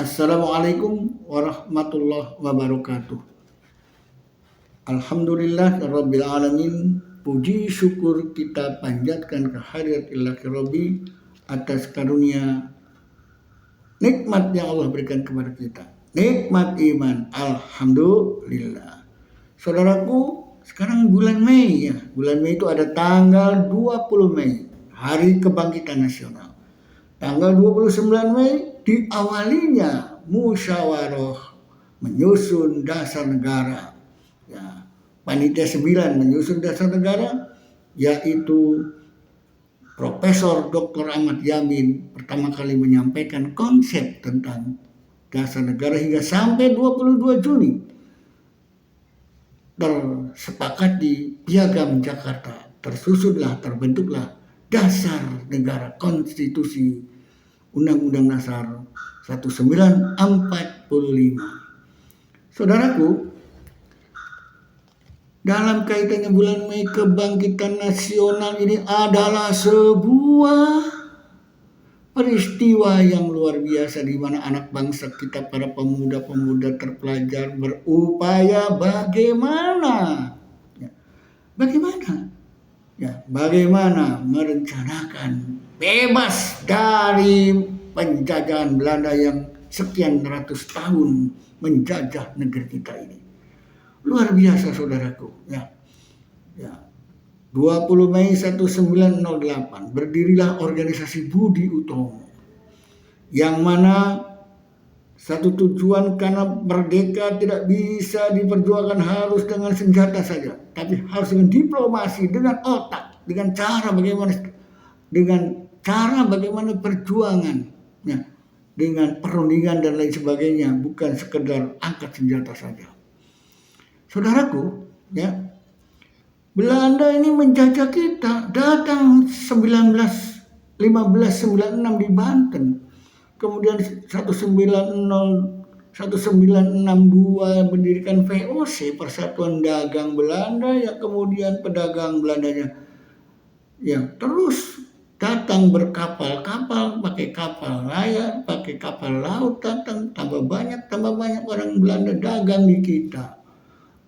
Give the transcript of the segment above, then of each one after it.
Assalamualaikum warahmatullahi wabarakatuh. Alhamdulillah rabbil alamin. Puji syukur kita panjatkan kehadirat Ilahi Rabbi atas karunia nikmat yang Allah berikan kepada kita. Nikmat iman. Alhamdulillah. Saudaraku, sekarang bulan Mei ya. Bulan Mei itu ada tanggal 20 Mei, Hari Kebangkitan Nasional. Tanggal 29 Mei diawalinya musyawarah menyusun dasar negara. Ya, Panitia 9 menyusun dasar negara, yaitu Profesor Dr. Ahmad Yamin pertama kali menyampaikan konsep tentang dasar negara hingga sampai 22 Juni tersepakat di Piagam Jakarta. Terbentuklah dasar negara konstitusi Undang-Undang Dasar 1945. Saudaraku, dalam kaitannya bulan Mei kebangkitan nasional ini adalah sebuah peristiwa yang luar biasa di mana anak bangsa kita, para pemuda-pemuda terpelajar berupaya bagaimana merencanakan bebas dari penjajahan Belanda yang sekian ratus tahun menjajah negeri kita ini. Luar biasa saudaraku. 20 Mei 1908 berdirilah organisasi Budi Utomo, yang mana satu tujuan, karena merdeka tidak bisa diperjuangkan harus dengan senjata saja, tapi harus dengan diplomasi, dengan otak, dengan cara bagaimana perjuangan, dengan perundingan dan lain sebagainya, bukan sekedar angkat senjata saja. Saudaraku, Belanda ini menjajah kita, datang 1596 di Banten. Kemudian 1962 mendirikan VOC, Persatuan Dagang Belanda, kemudian pedagang Belandanya terus datang berkapal-kapal, pakai kapal raya, pakai kapal laut, datang tambah banyak orang Belanda dagang di kita.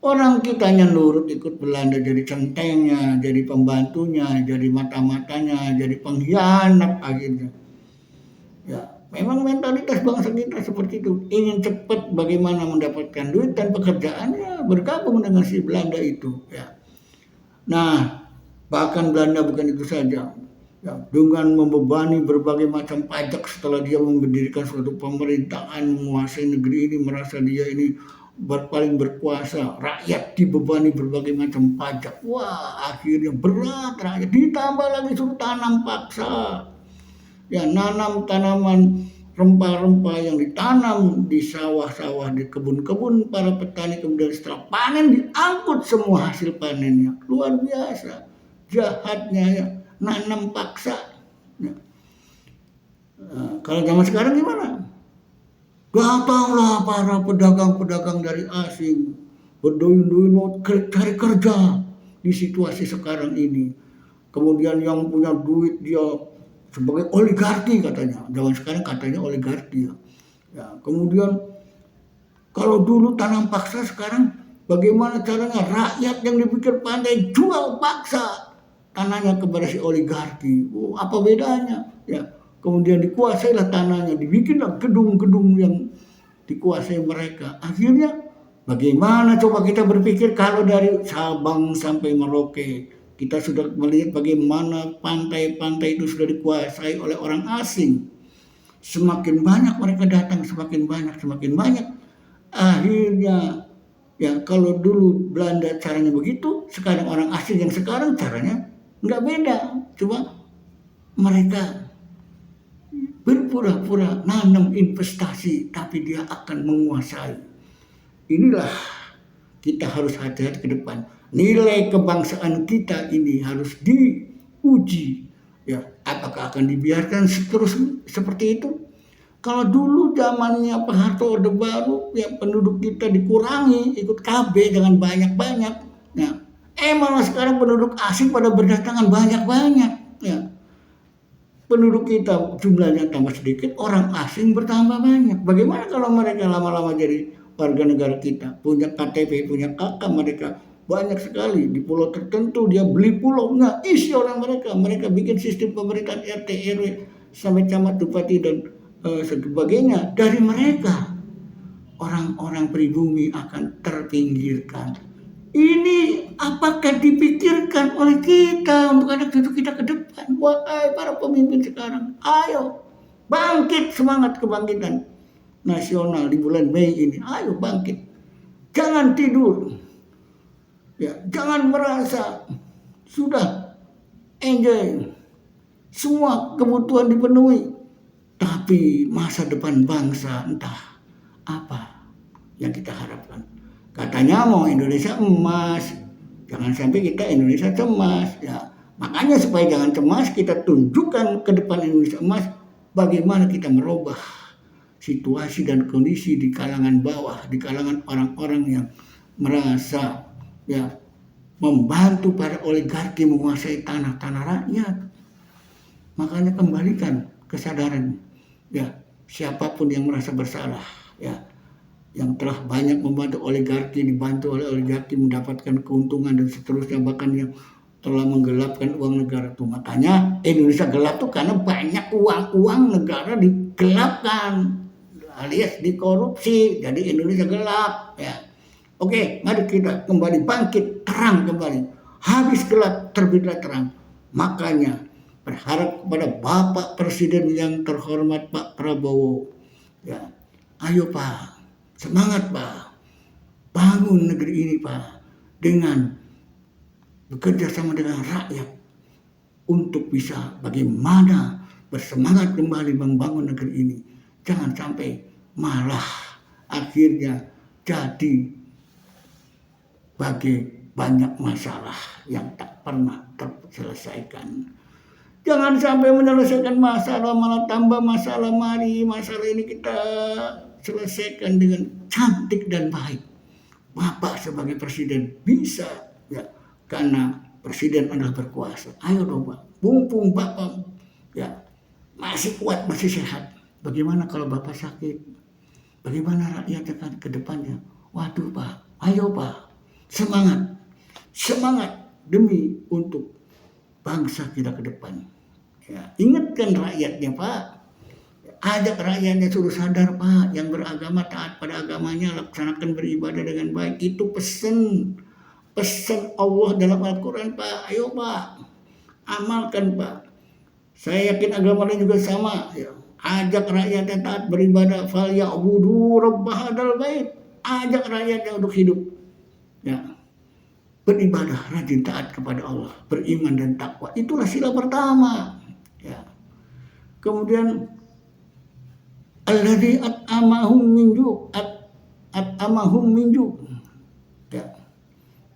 Orang kitanya nurut ikut Belanda, jadi centengnya, jadi pembantunya, jadi mata-matanya, jadi pengkhianat akhirnya. Memang mentalitas bangsa kita seperti itu. Ingin cepat bagaimana mendapatkan duit dan pekerjaannya, bergabung dengan si Belanda itu. Nah, bahkan Belanda bukan itu saja. Dengan membebani berbagai macam pajak setelah dia mendirikan suatu pemerintahan, menguasai negeri ini, merasa dia ini paling berkuasa, rakyat dibebani berbagai macam pajak. Akhirnya berat rakyat, ditambah lagi suruh tanam paksa. Nanam tanaman rempah-rempah yang ditanam di sawah-sawah, di kebun-kebun para petani, kemudian setelah panen diangkut semua hasil panennya. Luar biasa jahatnya, nanam paksa. Kalau zaman sekarang gimana? Datanglah para pedagang-pedagang dari asing, berduyun-duyun mau cari kerja di situasi sekarang ini. Kemudian yang punya duit dia sebagai oligarki katanya. Zaman sekarang katanya oligarki. Kemudian kalau dulu tanam paksa, sekarang bagaimana caranya rakyat yang dipikir pandai jual paksa tanahnya kepada si oligarki. Apa bedanya? Kemudian dikuasailah tanahnya, dibikinlah gedung-gedung yang dikuasai mereka. Akhirnya bagaimana coba kita berpikir kalau dari Sabang sampai Merauke kita sudah melihat bagaimana pantai-pantai itu sudah dikuasai oleh orang asing. Semakin banyak mereka datang, semakin banyak. Akhirnya kalau dulu Belanda caranya begitu, sekarang orang asing yang sekarang caranya nggak beda. Cuma mereka berpura-pura nanam investasi, tapi dia akan menguasai. Inilah kita harus hati-hati ke depan. Nilai kebangsaan kita ini harus diuji. Apakah akan dibiarkan terus seperti itu? Kalau dulu zamannya Pak Harto Orde Baru, penduduk kita dikurangi, ikut KB jangan banyak-banyak. Malah sekarang penduduk asing pada berdatangan banyak-banyak. penduduk kita jumlahnya tambah sedikit, orang asing bertambah banyak. Bagaimana kalau mereka lama-lama jadi warga negara kita, punya KTP, punya KK, mereka banyak sekali di pulau tertentu, dia beli pulau, nah isi orang mereka, mereka bikin sistem pemerintahan RT RW sampai camat bupati dan sebagainya dari mereka. Orang-orang pribumi akan terpinggirkan. Ini apakah dipikirkan oleh kita untuk anak cucu kita ke depan? Wahai para pemimpin sekarang, ayo bangkit, semangat kebangkitan nasional di bulan Mei ini. Ayo bangkit, jangan tidur, ya, jangan merasa sudah enjoy, semua kebutuhan dipenuhi, tapi masa depan bangsa entah apa yang kita harapkan. Katanya mau Indonesia emas, jangan sampai kita Indonesia cemas. Ya, makanya supaya jangan cemas, kita tunjukkan ke depan Indonesia emas bagaimana kita merubah situasi dan kondisi di kalangan bawah, di kalangan orang-orang yang merasa ya membantu para oligarki menguasai tanah-tanah rakyat. Makanya kembalikan kesadaran, ya, siapapun yang merasa bersalah, ya, yang telah banyak membantu oligarki, dibantu oleh oligarki mendapatkan keuntungan dan seterusnya, bahkan yang telah menggelapkan uang negara tuh. Makanya Indonesia gelap tuh karena banyak uang negara digelapkan alias dikorupsi, jadi Indonesia gelap, ya. Oke, mari kita kembali bangkit, terang kembali, habis gelap terbitlah terang. Makanya berharap kepada Bapak Presiden yang terhormat Pak Prabowo, ya, ayo Pak, semangat Pak, bangun negeri ini Pak, dengan bekerja sama dengan rakyat untuk bisa bagaimana bersemangat kembali membangun negeri ini. Jangan sampai malah akhirnya jadi bagi banyak masalah yang tak pernah terselesaikan. Jangan sampai menyelesaikan masalah malah tambah masalah. Mari masalah ini kita selesaikan dengan cantik dan baik. Bapak sebagai presiden bisa, ya, karena presiden adalah berkuasa. Ayo dong Pak, mumpung Bapak ya masih kuat, masih sehat. Bagaimana kalau Bapak sakit? Bagaimana rakyat akan ke depannya? Waduh Pak, ayo Pak, semangat demi untuk bangsa kita ke depan. Ya, ingatkan rakyatnya Pak, ajak rakyatnya, suruh sadar Pak, yang beragama taat pada agamanya, laksanakan beribadah dengan baik. Itu pesan Allah dalam Al-Quran Pak. Ayo Pak, amalkan Pak. Saya yakin agama lain juga sama, ya. Ajak rakyatnya taat beribadah, fal ya'budu rabb hadzal bait. Ajak rakyatnya untuk hidup, ya, beribadah, rajin taat kepada Allah, beriman dan takwa. Itulah sila pertama, ya. Kemudian alladzi at'amahum min ju', ya.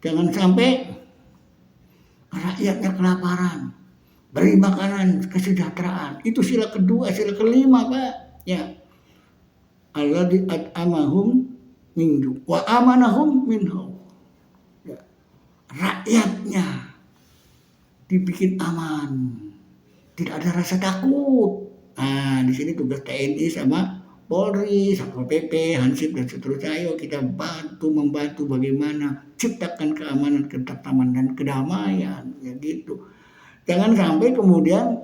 Jangan sampai rakyatnya kelaparan, beri makanan, kesejahteraan. Itu sila kedua. Sila kelima Pak, ya, alladzi at'amahum min ju' wa amanahum min khauf. Rakyatnya dibikin aman, tidak ada rasa takut. Nah, di sini tugas TNI sama Polri, Satpol PP, Hansip dan seterusnya. Ayo kita membantu bagaimana ciptakan keamanan, ketertiban dan kedamaian, ya gitu. Jangan sampai kemudian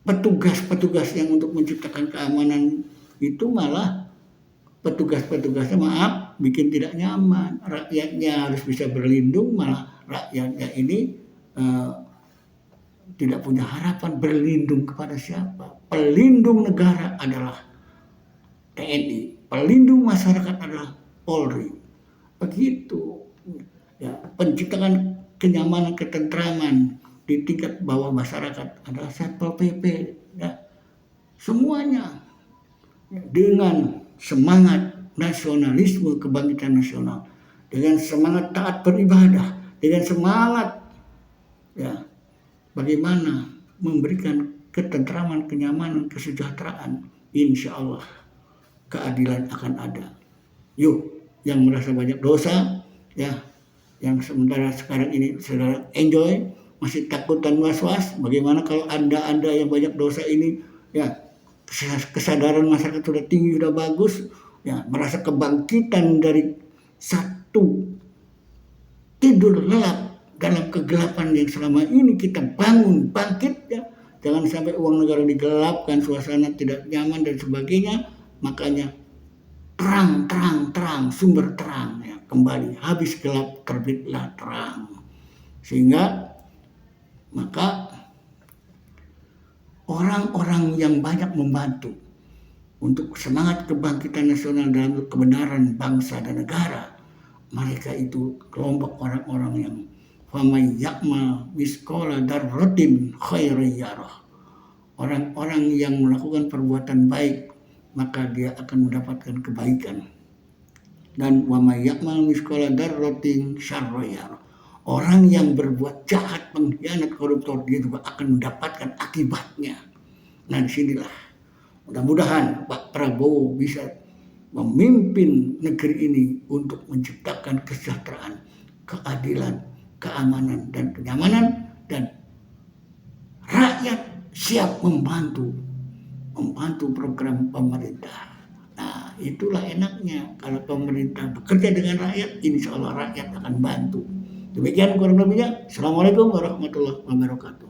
petugas-petugas yang untuk menciptakan keamanan itu malah petugas-petugasnya bikin tidak nyaman. Rakyatnya harus bisa berlindung, malah rakyatnya ini tidak punya harapan berlindung kepada siapa. Pelindung negara adalah TNI, pelindung masyarakat adalah Polri. Begitu, ya, penciptakan kenyamanan, ketentraman di tingkat bawah masyarakat adalah Satpol PP, ya. Semuanya dengan semangat nasionalisme, kebangkitan nasional, dengan semangat taat beribadah, dengan semangat, ya, bagaimana memberikan ketentraman, kenyamanan, kesejahteraan. Insya Allah keadilan akan ada. Yuk, yang merasa banyak dosa, ya, yang sementara sekarang ini saudara enjoy, masih takut dan was-was. Bagaimana kalau Anda yang banyak dosa ini, ya kesadaran masyarakat sudah tinggi, sudah bagus, ya merasa kebangkitan dari satu tidur lelap dalam kegelapan yang selama ini kita bangun bangkit, ya. Jangan sampai uang negara digelapkan, suasana tidak nyaman dan sebagainya. Makanya terang, sumber terang, ya, kembali habis gelap terbitlah terang. Sehingga maka orang-orang yang banyak membantu untuk semangat kebangkitan nasional dalam kebenaran bangsa dan negara, mereka itu kelompok orang-orang yang faman ya'mal misqala dzarratin khairan yarah. Orang-orang yang melakukan perbuatan baik, maka dia akan mendapatkan kebaikan. Dan wa may ya'mal misqala dzarratin syarran yarah. Orang yang berbuat jahat, pengkhianat, koruptor, dia juga akan mendapatkan akibatnya. Nah, disinilah mudah-mudahan Pak Prabowo bisa memimpin negeri ini untuk menciptakan kesejahteraan, keadilan, keamanan, dan kenyamanan, dan rakyat siap membantu program pemerintah. Nah, itulah enaknya kalau pemerintah bekerja dengan rakyat, insya Allah rakyat akan bantu. Demikian kurang lebihnya. Assalamualaikum warahmatullahi wabarakatuh.